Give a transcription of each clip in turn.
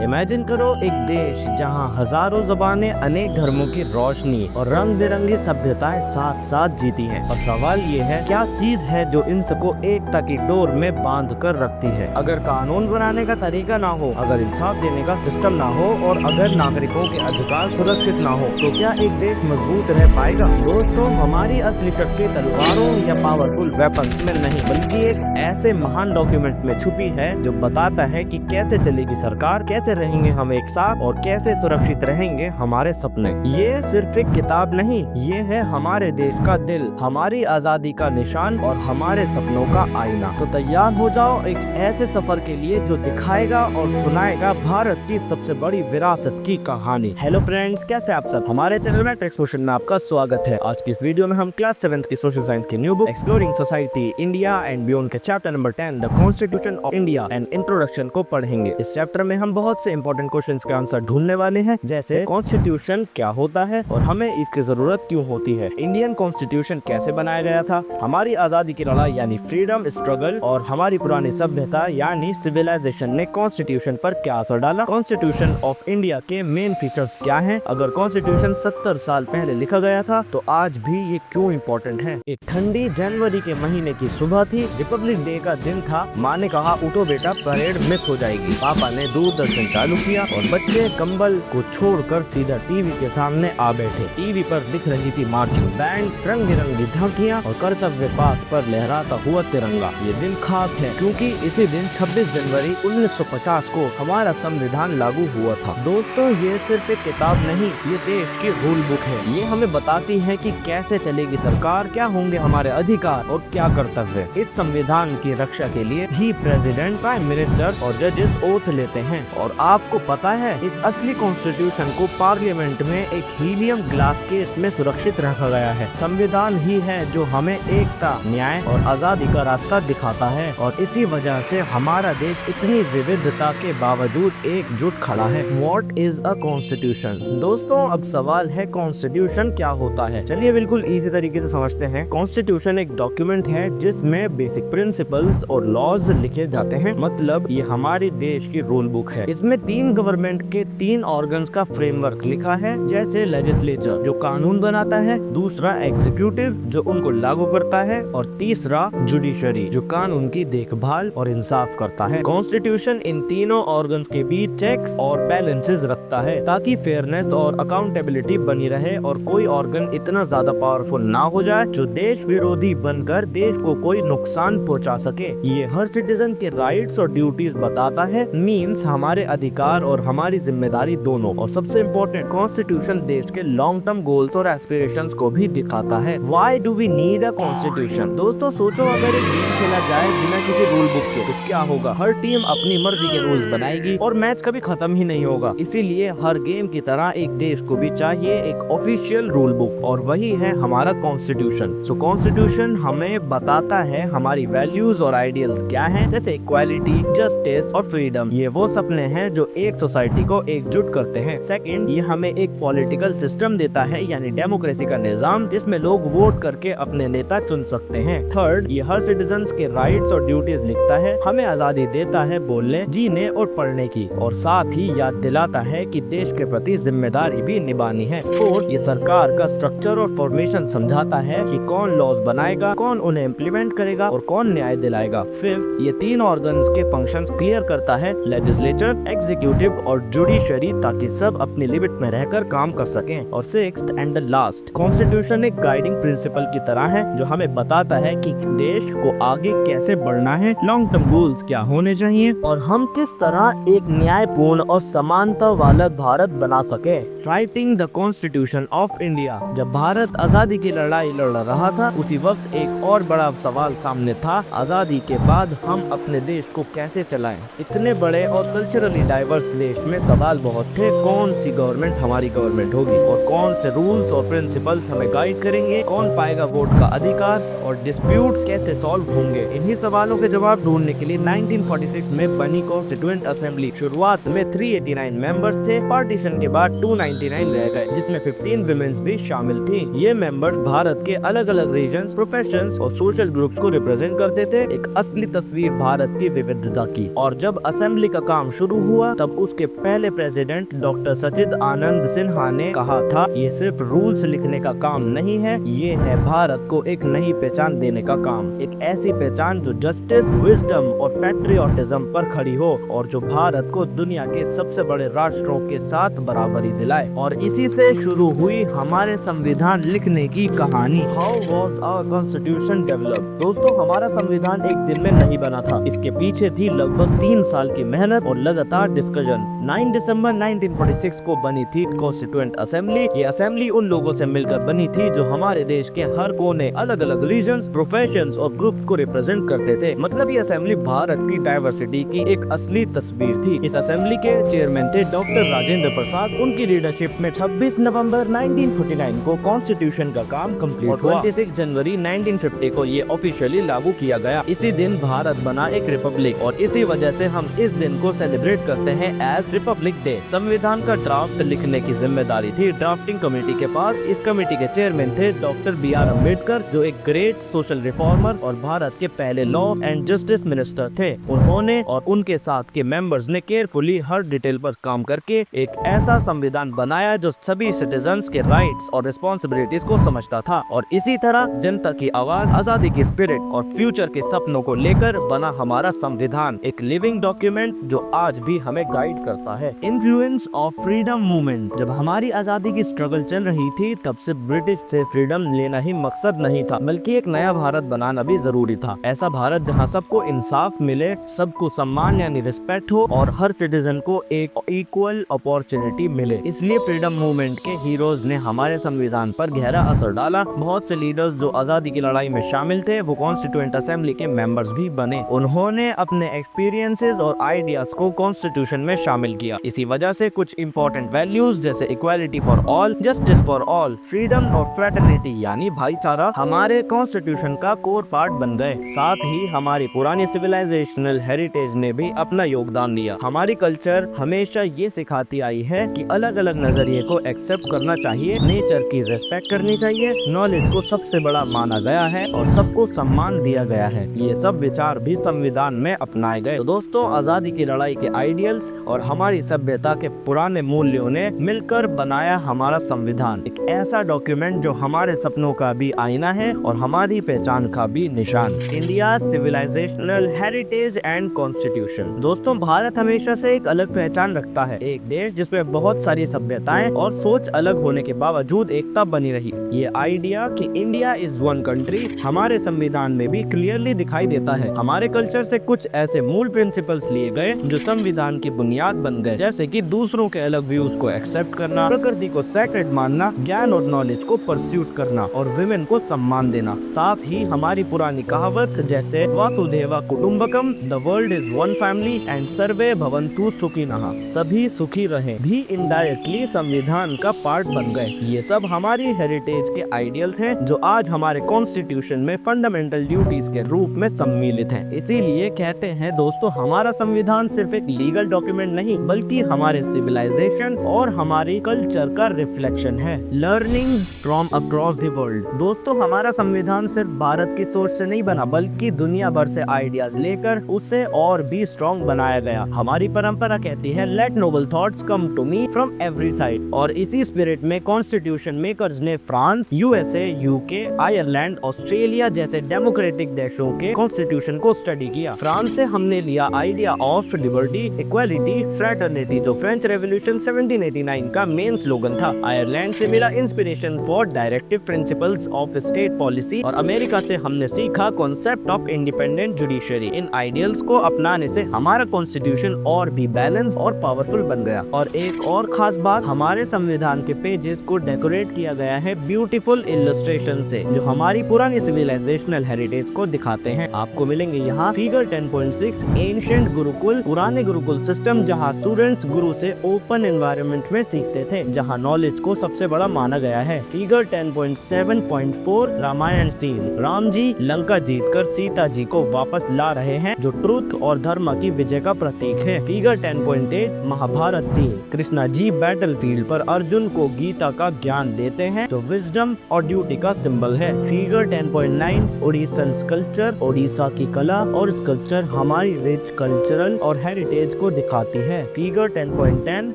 Imagine करो एक देश जहां हजारों जबानें, अनेक धर्मों की रोशनी और रंग बिरंगी सभ्यताएं साथ साथ जीती हैं। और सवाल ये है, क्या चीज है जो इन सबको एकता की डोर में बांध कर रखती है? अगर कानून बनाने का तरीका ना हो, अगर इंसाफ देने का सिस्टम ना हो और अगर नागरिकों के अधिकार सुरक्षित ना हो, तो क्या एक देश मजबूत रह पाएगा? दोस्तों, हमारी असली शक्ति तलवारों या पावरफुल वेपन्स में नहीं, बल्कि एक ऐसे महान डॉक्यूमेंट में छुपी है जो बताता है कि कैसे चलेगी सरकार, कैसे रहेंगे हम एक साथ और कैसे सुरक्षित रहेंगे हमारे सपने। ये सिर्फ एक किताब नहीं, ये है हमारे देश का दिल, हमारी आजादी का निशान और हमारे सपनों का आईना। तो तैयार हो जाओ एक ऐसे सफर के लिए जो दिखाएगा और सुनाएगा भारत की सबसे बड़ी विरासत की कहानी। हेलो फ्रेंड्स, कैसे आप सब? हमारे चैनल में टेक्स्ट क्वेश्चन में आपका स्वागत है। आज की इस वीडियो में हम क्लास 7th की सोशल साइंस की new book exploring society India and beyond के chapter number 10 the constitution of India and introduction को पढ़ेंगे। इस चैप्टर में हम बहुत से इंपॉर्टेंट क्वेश्चंस के आंसर ढूंढने वाले हैं, जैसे कॉन्स्टिट्यूशन क्या होता है और हमें इसकी जरूरत क्यों होती है, इंडियन कॉन्स्टिट्यूशन कैसे बनाया गया था, हमारी आजादी की लड़ाई यानी फ्रीडम स्ट्रगल और हमारी पुरानी सभ्यता यानी सिविलाइजेशन ने कॉन्स्टिट्यूशन पर क्या असर डाला, कॉन्स्टिट्यूशन ऑफ इंडिया के मेन फीचर्स क्या हैं, अगर कॉन्स्टिट्यूशन 70 साल पहले लिखा गया था तो आज भी ये क्यों इम्पोर्टेंट है। एक ठंडी जनवरी के महीने की सुबह थी, रिपब्लिक डे का दिन था। माँ ने कहा, उठो बेटा, परेड मिस हो जाएगी। पापा ने दूरदर्शन चालू किया और बच्चे कंबल को छोड़कर सीधा टीवी के सामने आ बैठे। टीवी पर दिख रही थी मार्चिंग बैंड्स, रंग बिरंगी झांकियां और कर्तव्य पाथ पर लहराता हुआ तिरंगा। ये दिन खास है क्योंकि इसी दिन 26 जनवरी 1950 को हमारा संविधान लागू हुआ था। दोस्तों, ये सिर्फ एक किताब नहीं, ये देश की रूल बुक है। ये हमें बताती है कि कैसे चलेगी सरकार, क्या होंगे हमारे अधिकार और क्या कर्तव्य। इस संविधान की रक्षा के लिए ही प्रेसिडेंट, प्राइम मिनिस्टर और जजेस ओथ लेते हैं। और आपको पता है, इस असली कॉन्स्टिट्यूशन को पार्लियामेंट में एक हीलियम ग्लास केस में सुरक्षित रखा गया है। संविधान ही है जो हमें एकता, न्याय और आजादी का रास्ता दिखाता है और इसी वजह से हमारा देश इतनी विविधता के बावजूद एकजुट खड़ा है। What is a constitution? दोस्तों, अब सवाल है कॉन्स्टिट्यूशन क्या होता है। चलिए बिल्कुल इजी तरीके से समझते हैं। कॉन्स्टिट्यूशन एक डॉक्यूमेंट है जिसमें बेसिक प्रिंसिपल्स और लॉज लिखे जाते हैं, मतलब ये हमारे देश की रूल बुक है। इसमें 3 गवर्नमेंट के 3 ऑर्गन्स का फ्रेमवर्क लिखा है, जैसे लेजिस्लेचर जो कानून बनाता है, दूसरा एग्जीक्यूटिव जो उनको लागू करता है और तीसरा जुडिशरी जो कानून की देखभाल और इंसाफ करता है। कॉन्स्टिट्यूशन इन तीनों ऑर्गन्स के बीच चेक्स और बैलेंसेस रखता है ताकि फेयरनेस और अकाउंटेबिलिटी बनी रहे और कोई ऑर्गन इतना ज्यादा पावरफुल ना हो जाए जो देश विरोधी बनकर देश को कोई नुकसान पहुंचा सके। ये हर सिटीजन के राइट्स और ड्यूटीज बताता है, मींस हमारे अधिकार और हमारी जिम्मेदारी दोनों। और सबसे इम्पोर्टेंट, कॉन्स्टिट्यूशन देश के लॉन्ग टर्म गोल्स और एस्पिरेशंस को भी दिखाता है। Why do we need a constitution? दोस्तों सोचो, अगर एक गेम खेला जाए बिना किसी रूल बुक के तो क्या होगा? हर टीम अपनी मर्जी के रूल्स बनाएगी और मैच कभी खत्म ही नहीं होगा। इसीलिए हर गेम की तरह एक देश को भी चाहिए एक ऑफिशियल रूल बुक, और वही है हमारा कॉन्स्टिट्यूशन। सो कॉन्स्टिट्यूशन हमें बताता है हमारी वैल्यूज और आइडियल्स क्या हैं, जैसे इक्वालिटी, जस्टिस और फ्रीडम। ये वो सपने हैं जो एक सोसाइटी को एकजुट करते हैं। सेकंड, ये हमें एक पॉलिटिकल सिस्टम देता है, यानी डेमोक्रेसी का निजाम जिसमें लोग वोट करके अपने नेता चुन सकते हैं। थर्ड, ये हर सिटीजन्स के राइट्स और ड्यूटीज लिखता है, हमें आजादी देता है बोलने, जीने और पढ़ने की, और साथ ही याद दिलाता है कि देश के प्रति जिम्मेदारी भी निभानी है। फोर्थ, ये सरकार का स्ट्रक्चर और फॉर्मेशन समझाता है कि कौन लॉज बनाएगा, कौन उन्हें इम्प्लीमेंट करेगा और कौन न्याय दिलाएगा। फिफ्थ, ये 3 ऑर्गन्स के फंक्शंस क्लियर करता है, लेजिस्लेचर, एग्जीक्यूटिव और जुडिशरी, ताकि सब अपनी लिमिट में रहकर काम कर सकें। और sixth and the last, constitution एक गाइडिंग प्रिंसिपल की तरह है जो हमें बताता है कि देश को आगे कैसे बढ़ना है, लॉन्ग टर्म गोल्स क्या होने चाहिए और हम किस तरह एक न्यायपूर्ण और समानता वाला भारत बना सके। Writing the constitution of India. जब भारत आजादी की लड़ाई लड़ रहा था, उसी वक्त एक और बड़ा सवाल सामने था, आजादी के बाद हम अपने देश को कैसे चलाएं। इतने बड़े और कल्चरली डाइवर्स देश में सवाल बहुत थे, कौन सी गवर्नमेंट हमारी गवर्नमेंट होगी और कौन से रूल्स और प्रिंसिपल्स हमें गाइड करेंगे, कौन पाएगा वोट का अधिकार और डिस्प्यूट्स कैसे सॉल्व होंगे। इन्हीं सवालों के जवाब ढूंढने के लिए 1946 में बनी कॉन्स्टिट्यूएंट असेंबली। शुरुआत में 389 मेंबर्स थे, पार्टीशन के बाद 299 रह गए, जिसमें 15 विमेन्स भी शामिल थी। ये मेंबर्स भारत के अलग अलग रीजन्स, प्रोफेशंस और सोशल ग्रुप्स को रिप्रेजेंट करते थे, एक असली तस्वीर भारत की विविधता की। और जब असेंबली का काम शुरू हुआ तब उसके पहले प्रेसिडेंट डॉक्टर सचिद आनंद सिन्हा ने कहा था, ये सिर्फ रूल्स लिखने का काम नहीं है, ये है भारत को एक नई पहचान देने का काम। एक ऐसी पहचान जो जस्टिस, विजडम और पैट्रियोटिज्म पर खड़ी हो और जो भारत को दुनिया के सबसे बड़े राष्ट्रों के साथ बराबरी दिलाए। और इसी से शुरू हुई हमारे संविधान लिखने की कहानी। How was our constitution develop? दोस्तों, हमारा संविधान एक दिन में नहीं बना था। इसके पीछे थी लगभग 3 साल की मेहनत और लगातार डिस्कशंस। 9 दिसंबर 1946 को बनी थी कॉन्स्टिट्यूएंट असेंबली। ये असेंबली उन लोगों से मिलकर बनी थी जो हमारे देश के हर कोने, अलग अलग रीजन्स, प्रोफेशंस और ग्रुप्स को रिप्रेजेंट करते थे। मतलब ये असेंबली भारत की डाइवर्सिटी की एक असली तस्वीर थी। इस असेंबली के चेयरमैन थे डॉक्टर राजेंद्र प्रसाद। उनकी लीडरशिप में 26 नवंबर 1949 को कॉन्स्टिट्यूशन का काम कंप्लीट हुआ। 26 जनवरी 1950 को ये ऑफिशियली लागू किया गया। इसी दिन भारत बना एक रिपब्लिक और इसी वजह से हम इस दिन को सेलिब्रेट करते हैं एज रिपब्लिक डे। संविधान का ड्राफ्ट लिखने की जिम्मेदारी थी ड्राफ्टिंग कमेटी के पास। इस कमेटी के चेयरमैन थे डॉक्टर BR अम्बेडकर, जो एक ग्रेट सोशल रिफॉर्मर और भारत के पहले लॉ एंड जस्टिस मिनिस्टर थे। उन्होंने और उनके साथ के मेंबर्स ने केयरफुली हर डिटेल पर काम करके एक ऐसा संविधान बनाया जो सभी सिटीजन्स के राइट्स और रिस्पॉन्सिबिलिटीज को समझता था। और इसी तरह जनता की आवाज, आजादी की स्पिरिट और फ्यूचर के सपनों को लेकर बना हमारा संविधान, एक लिविंग डॉक्यूमेंट जो आज भी हमें गाइड करता है। Influence of freedom movement. जब हमारी आजादी की स्ट्रगल चल रही थी तब से ब्रिटिश से फ्रीडम लेना ही मकसद नहीं था, बल्कि एक नया भारत बनाना भी जरूरी था। ऐसा भारत जहां सबको इंसाफ मिले, सबको सम्मान यानी रिस्पेक्ट हो और हर सिटीजन को एक इक्वल अपॉर्चुनिटी मिले। इसलिए फ्रीडम मूवमेंट के हीरोज ने हमारे संविधान पर गहरा असर डाला। बहुत से लीडर्स जो आजादी की लड़ाई में शामिल थे वो कॉन्स्टिट्यूएंट असेंबली के मेंबर्स भी बने। उन्होंने अपने एक्सपीरियंसेस और आइडियाज को कॉन्स्टिट्यूशन में शामिल किया। इसी वजह से कुछ इंपॉर्टेंट वैल्यूज जैसे equality for all, justice for all, freedom और फ्रेटर्निटी यानी भाईचारा हमारे कॉन्स्टिट्यूशन का कोर पार्ट बन गए। साथ ही हमारी पुरानी सिविलाइजेशनल हेरिटेज ने भी अपना योगदान दिया। हमारी कल्चर हमेशा ये सिखाती आई है कि अलग अलग नजरिए को एक्सेप्ट करना चाहिए, नेचर की रेस्पेक्ट करनी चाहिए, नॉलेज को सबसे बड़ा माना गया है और सबको सम्मान दिया गया है। ये सब विचार भी संविधान में अपनाए गए। तो दोस्तों, आजादी की लड़ाई के आइडियल्स और हमारी सभ्यता के पुराने मूल्यों ने मिलकर बनाया हमारा संविधान, एक ऐसा डॉक्यूमेंट जो हमारे सपनों का भी आईना है और हमारी पहचान का भी निशान। India civilisational heritage and constitution. दोस्तों, भारत हमेशा से एक अलग पहचान रखता है, एक देश जिसमें बहुत सारी सभ्यताएं और सोच अलग होने के बावजूद एकता बनी रही। ये आइडिया कि इंडिया इज वन कंट्री हमारे संविधान में भी क्लियरली दिखाई देता है। हमारे कल्चर से कुछ ऐसे मूल प्रिंसिपल्स लिए गए जो संविधान की बुनियाद बन गए, जैसे कि दूसरों के अलग व्यूज को एक्सेप्ट करना, प्रकृति को सैक्रेड मानना, ज्ञान और नॉलेज को परस्यूट करना और विमेन को सम्मान देना। साथ ही हमारी पुरानी कहावत जैसे वासुदेवा कुटुम्बकम, the world is one family and सर्वे भवन्तु सुखिनः, सभी सुखी रहें, भी इनडायरेक्टली संविधान का पार्ट बन गए। ये सब हमारी हेरिटेज के आइडियल्स हैं जो आज हमारे कॉन्स्टिट्यूशन में फंडामेंटल ड्यूटीज के रूप में सम्मिलित हैं। इसीलिए कहते हैं दोस्तों, हमारा संविधान सिर्फ एक लीगल डॉक्यूमेंट नहीं बल्कि हमारे सिविलाइजेशन और हमारी कल्चर का रिफ्लेक्शन है। Learnings from across the world. दोस्तों, हमारा संविधान सिर्फ भारत की सोच से नहीं बना बल्कि दुनिया भर से आइडियाज लेकर उसे और भी स्ट्रॉन्ग बनाया गया। हमारी परंपरा कहती है let noble thoughts come to me from every side, और इसी स्पिरिट में कॉन्स्टिट्यूशन मेकर्स ने France, USA, UK, Ireland, Australia जैसे डेमोक्रेटिक देशों के कॉन्स्टिट्यूशन को स्टडी किया। फ्रांस से हमने लिया idea of liberty, equality, fraternity जो फ्रेंच रेवोल्यूशन 1789 का मेन स्लोगन था। आयरलैंड से मिला inspiration for directive principles of state policy और अमेरिका से हमने सीखा concept of independent judiciary. In ideals को अपनाने से हमारा कॉन्स्टिट्यूशन और भी बैलेंस और पावरफुल बन गया। और एक और खास बात, हमारे संविधान के पेजेस को डेकोरेट किया गया है ब्यूटीफुल इलस्ट्रेशन से जो हमारी पुरानी सिविलाइजेशनल हेरिटेज को दिखाते हैं। आपको मिलेंगे यहाँ फिगर 10.6 एंशिएंट गुरुकुल, पुराने गुरुकुल सिस्टम जहाँ स्टूडेंट्स गुरु से ओपन एनवायरनमेंट में सीखते थे, जहाँ नॉलेज को सबसे बड़ा माना गया है। फिगर 10.7.4 रामायण सीन, राम जी लंका जीतकर सीता जी को वापस ला रहे हैं जो ट्रुथ और धर्म की विजय का प्रतीक है। Figure 10.8 Mahabharat scene, Krishna ji battlefield पर अर्जुन को गीता का ज्ञान देते हैं जो विजडम और ड्यूटी का सिंबल है। फिगर 10.9 उड़ीसन स्कल्पचर, ओडिशा की कला और स्कल्पचर हमारी रिच कल्चरल और हेरिटेज बैलेंस को दिखाती है। Figure 10.10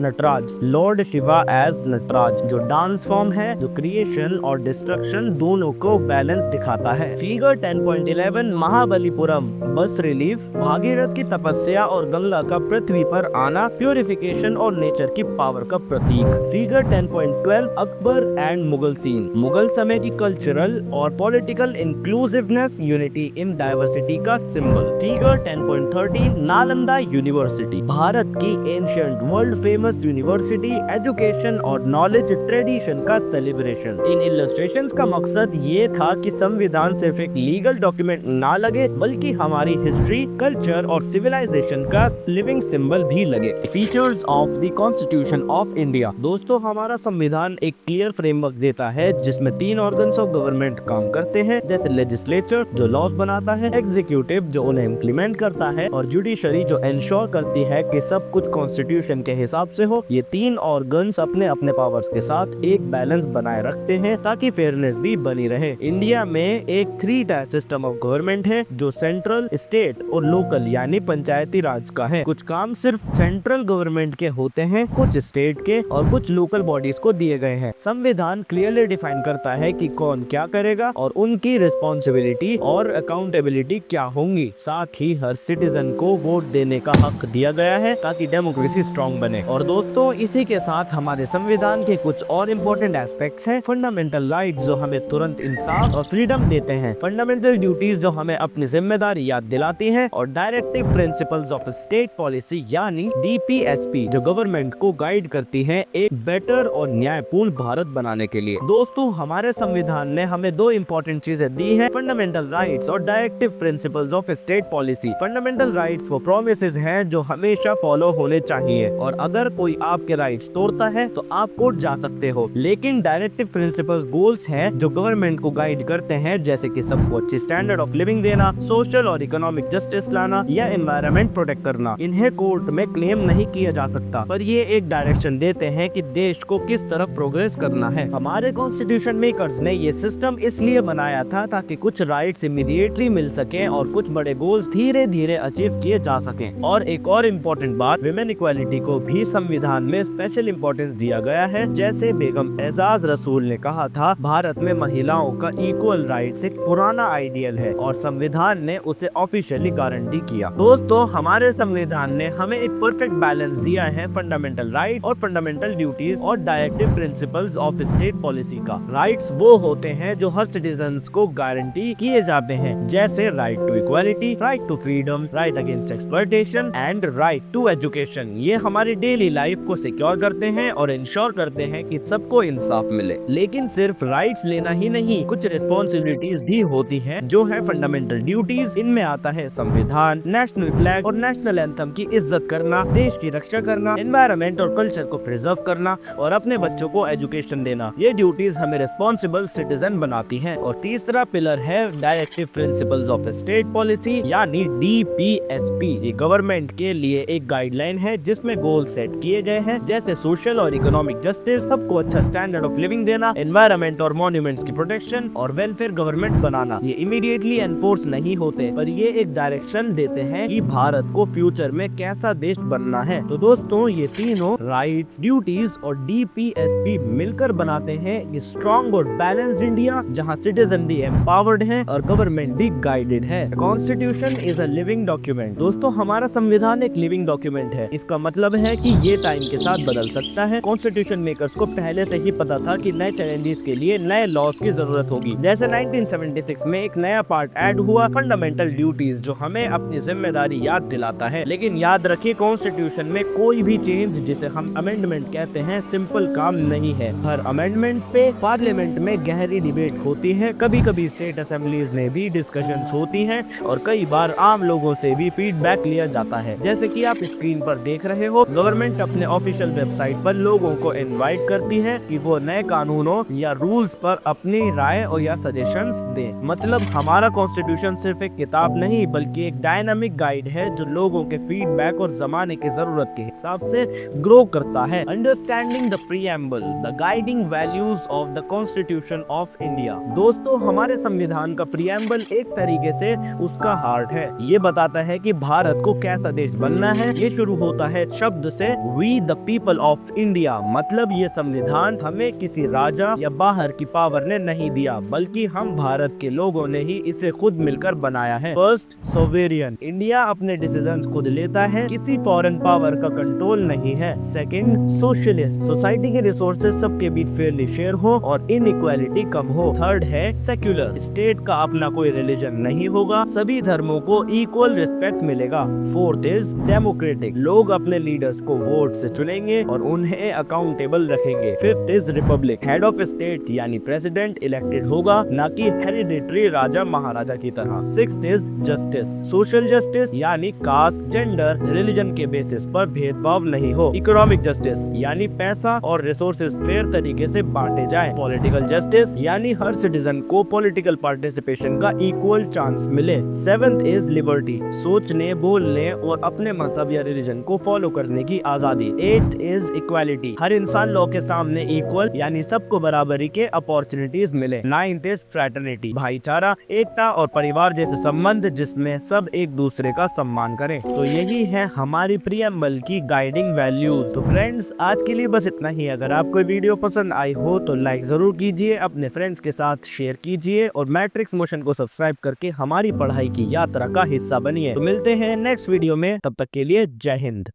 Nataraj, lord Shiva as Nataraj, जो डांस फॉर्म है जो क्रिएशन और डिस्ट्रक्शन दोनों को बैलेंस दिखाता है। फिगर 10.11 महाबलीपुरम, बस रिलीफ, भागीरथ की तपस्या और गंगा का पृथ्वी पर आना, प्यूरिफिकेशन और नेचर की पावर का प्रतीक। Figure 10.12 Akbar and Mughal scene, Mughal समय की कल्चरल और political inclusiveness, unity in diversity का symbol. Figure 10.13 Nalanda university, Bharat की ancient world famous university, education और नॉलेज ट्रेडिशन का सेलिब्रेशन। इन इलस्ट्रेशंस का मकसद ये था कि संविधान सिर्फ एक लीगल डॉक्यूमेंट ना लगे बल्कि हमारी हिस्ट्री, कल्चर और सिविलाइजेशन का लिविंग सिंबल भी लगे। Features of the constitution of India, दोस्तों हमारा संविधान एक क्लियर फ्रेमवर्क देता है जिसमें 3 ऑर्गन्स ऑफ गवर्नमेंट काम करते हैं, जैसे लेजिस्लेचर जो लॉज बनाता है, एग्जीक्यूटिव जो उन्हें इम्प्लीमेंट करता है और जुडिशरी जो इंश्योर करती है कि सब कुछ कॉन्स्टिट्यूशन के हिसाब से हो। ये 3 ऑर्गन्स अपने अपने पावर्स के साथ एक बैलेंस बनाए रखते हैं ताकि फेयरनेस भी बनी रहे। इंडिया में एक 3 टायर सिस्टम ऑफ गवर्नमेंट है जो सेंट्रल, स्टेट और लोकल यानी पंचायती राज का है। कुछ काम सिर्फ सेंट्रल गवर्नमेंट के होते हैं, कुछ स्टेट के और कुछ लोकल बॉडीज को दिए गए हैं। संविधान क्लियरली डिफाइन करता है कि कौन क्या करेगा और उनकी रिस्पॉन्सिबिलिटी और अकाउंटेबिलिटी क्या होंगी। साथ ही हर सिटीजन को वोट देने का हक दिया गया है ताकि डेमोक्रेसी स्ट्रॉन्ग बने। और दोस्तों इसी के साथ हमारे संविधान के कुछ और इम्पोर्टेंट एस्पेक्ट्स हैं। फंडामेंटल राइट्स जो हमें तुरंत इंसाफ और फ्रीडम देते हैं, फंडामेंटल ड्यूटीज जो हमें अपनी जिम्मेदारी याद दिलाती हैं और directive principles of state policy यानी DPSP जो गवर्नमेंट को गाइड करती है एक बेटर और न्यायपूर्ण भारत बनाने के लिए। दोस्तों हमारे संविधान ने हमें 2 इम्पोर्टेंट चीजें दी है, फंडामेंटल राइट्स और directive principles of state policy. Fundamental rights वो प्रोमिसेस हैं जो हमेशा फॉलो होने चाहिए और अगर कोई आपके राइट्स तोड़ता है तो आप कोर्ट जा सकते हो। लेकिन डायरेक्टिव प्रिंसिपल्स गोल्स हैं जो गवर्नमेंट को गाइड करते हैं, जैसे कि सबको अच्छी स्टैंडर्ड ऑफ लिविंग देना, सोशल और इकोनॉमिक जस्टिस लाना या एनवायरनमेंट प्रोटेक्ट करना। इन्हें कोर्ट में क्लेम नहीं किया जा सकता, पर ये एक डायरेक्शन देते हैं कि देश को किस तरफ प्रोग्रेस करना है। हमारे कॉन्स्टिट्यूशन मेकर्स ने ये सिस्टम इसलिए बनाया था ताकि कुछ राइट्स इमीडिएटली मिल सके और कुछ बड़े गोल्स धीरे धीरे अचीव किए जा सके। और एक और इम्पोर्टेंट बात, विमेन इक्वालिटी को भी संविधान में स्पेशल इम्पोर्टेंस दिया गया है। जैसे बेगम एजाज रसूल ने कहा था, भारत में महिलाओं का इक्वल राइट्स एक पुराना आइडियल है और संविधान ने उसे ऑफिशियली गारंटी किया। दोस्तों हमारे संविधान ने हमें एक परफेक्ट बैलेंस दिया है फंडामेंटल राइट और फंडामेंटल ड्यूटीज और directive principles of state policy का। राइट्स वो होते हैं जो हर सिटीजन्स को गारंटी किए जाते हैं, जैसे right to equality, right to freedom, right against exploitation and right to education. ये हमारी डेली लाइफ को सिक्योर करते हैं और इंश्योर करते हैं कि सबको इंसाफ मिले। लेकिन सिर्फ राइट्स लेना ही नहीं, कुछ रिस्पॉन्सिबिलिटीज भी होती है जो है फंडामेंटल ड्यूटीज। इनमें आता है संविधान, नेशनल फ्लैग और नेशनल एंथम की इज्जत करना, देश की रक्षा करना, एनवायरनमेंट और कल्चर को प्रिजर्व करना और अपने बच्चों को एजुकेशन देना। ये ड्यूटीज हमें रिस्पॉन्सिबल सिटीजन बनाती हैं। और तीसरा पिलर है directive principles of state policy यानी DPSP। ये गवर्नमेंट के लिए एक गाइडलाइन है जिसमें गोल सेट किए गए हैं, जैसे सोशल और इकोनॉमिक जस्टिस, सबको अच्छा स्टैंडर्ड ऑफ लिविंग देना, एनवायरनमेंट और मॉन्यूमेंट्स की प्रोटेक्शन और वेलफेयर गवर्नमेंट बनाना। ये इमीडिएटली एनफोर्स नहीं होते, पर ये एक डायरेक्शन देते हैं कि भारत को फ्यूचर में कैसा देश बनना है। तो दोस्तों ये तीनों राइट्स, ड्यूटीज और DPSP मिलकर बनाते हैं स्ट्रॉन्ग और बैलेंस्ड इंडिया जहां सिटीजन भी एम्पावर्ड हैं और गवर्नमेंट भी गाइडेड है। Constitution is a living document. दोस्तों हमारा संविधान एक लिविंग डॉक्यूमेंट है। इसका मतलब है कि ये टाइम के साथ बदल सकता है। कॉन्स्टिट्यूशन मेकर्स को पहले से ही पता था कि नए चैलेंजेस के लिए नए लॉज की जरूरत होगी। जैसे 1976 में एक नया पार्ट ऐड हुआ, फंडामेंटल ड्यूटीज, जो हमें अपनी जिम्मेदारी याद दिलाता है। लेकिन याद रखिए कॉन्स्टिट्यूशन में कोई भी चेंज जिसे हम अमेंडमेंट कहते हैं सिंपल काम नहीं है। हर अमेंडमेंट पे पार्लियामेंट में गहरी डिबेट होती है, कभी कभी स्टेट असेंबलीज में भी डिस्कशंस होती हैं और कई बार आम लोगों से भी फीडबैक लिया जाता है। जैसे कि आप स्क्रीन पर देख रहे हो, गवर्नमेंट अपने ऑफिशियल वेबसाइट पर लोगों को इनवाइट करती है कि वो नए कानूनों या रूल्स पर अपनी राय और या सजेशंस दें। मतलब हमारा कॉन्स्टिट्यूशन सिर्फ एक किताब नहीं बल्कि एक डायनामिक गाइड है जो लोगों के फीडबैक और जमाने की जरूरत के हिसाब से ग्रो करता है। Understanding the preamble, the guiding values of the constitution of India. दोस्तों हमारे संविधान का प्रीएम्बल एक तरीके से उसका हार्ट है। ये बताता है कि भारत को कैसा देश बनना है ये शुरू होता है शब्द से we the people of India. मतलब ये संविधान हमें किसी राजा या बाहर की पावर ने नहीं दिया, बल्कि हम भारत के लोगों ने ही इसे खुद मिलकर बनाया है। फर्स्ट, सोवेरियन, इंडिया अपने डिसीजंस खुद लेता है, किसी फॉरेन पावर का कंट्रोल नहीं है। सेकंड, सोशलिस्ट, सोसाइटी के रिसोर्सेज सबके बीच फेयरली शेयर हो और इनइक्वालिटी कम हो। थर्ड है सेक्युलर, स्टेट का अपना कोई रिलीजन नहीं होगा, सभी धर्मों को इक्वल रिस्पेक्ट मिलेगा। फोर्थ इज डेमोक्रेटिक, लोग अपने लीडर्स को वोट से चुनेंगे और उन्हें अकाउंटेबल रखेंगे। Fifth is Republic, head of state यानी प्रेसिडेंट इलेक्टेड होगा, ना कि हेरिडिटरी राजा महाराजा की तरह। Sixth is justice, social justice यानी कास्ट, जेंडर, रिलीजन के बेसिस पर भेदभाव नहीं हो। इकोनॉमिक जस्टिस यानी पैसा और रिसोर्सेज फेयर तरीके से बांटे जाए। पॉलिटिकल जस्टिस यानी हर सिटीजन को पॉलिटिकल पार्टिसिपेशन का इक्वल चांस मिले। सेवेंथ इज लिबर्टी, सोचने, बोलने और अपने मजहब या रिलीजन को फॉलो करने की आजादी। एट्थ इज इक्वालिटी, हर इंसान लॉ के सामने इक्वल यानी सबको बराबरी के अपॉर्चुनिटीज मिले। नाइन्थ इज फ्रैटर्निटी, भाईचारा, एकता और परिवार जैसे संबंध जिसमें सब एक दूसरे का सम्मान करें। तो यही है हमारी प्रियम्बल की गाइडिंग वैल्यूज। तो फ्रेंड्स, आज के लिए बस इतना ही। अगर आपको वीडियो पसंद आई हो तो लाइक जरूर कीजिए, अपने फ्रेंड्स के साथ शेयर कीजिए और मैट्रिक्स मोशन को सब्सक्राइब करके हमारी पढ़ाई की यात्रा का हिस्सा बनिए। तो मिलते हैं नेक्स्ट वीडियो में, तब तक के लिए जय हिंद।